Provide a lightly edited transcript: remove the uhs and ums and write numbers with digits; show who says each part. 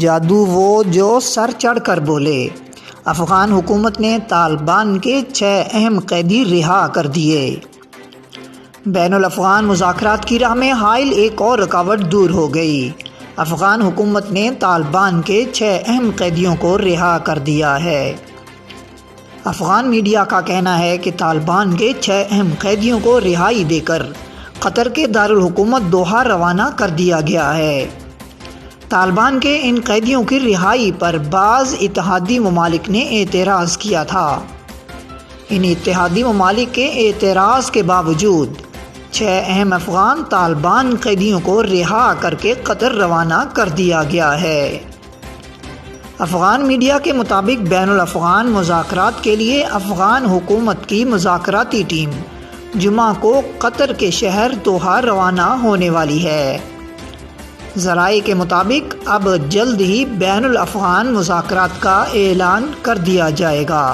Speaker 1: جادو وہ جو سر چڑھ کر بولے۔ افغان حکومت نے طالبان کے 6 اہم قیدی رہا کر دیے۔ بین الافغان مذاکرات کی راہ میں حائل ایک اور رکاوٹ دور ہو گئی۔ افغان حکومت نے طالبان کے 6 اہم قیدیوں کو رہا کر دیا ہے۔ افغان میڈیا کا کہنا ہے کہ طالبان کے 6 اہم قیدیوں کو رہائی دے کر قطر کے دارالحکومت دوحہ روانہ کر دیا گیا ہے۔ طالبان کے ان قیدیوں کی رہائی پر بعض اتحادی ممالک نے اعتراض کیا تھا۔ ان اتحادی ممالک کے اعتراض کے باوجود 6 اہم افغان طالبان قیدیوں کو رہا کر کے قطر روانہ کر دیا گیا ہے۔ افغان میڈیا کے مطابق بین الافغان مذاکرات کے لیے افغان حکومت کی مذاکراتی ٹیم جمعہ کو قطر کے شہر دوحہ روانہ ہونے والی ہے۔ ذرائع کے مطابق اب جلد ہی بین الافغان مذاکرات کا اعلان کر دیا جائے گا۔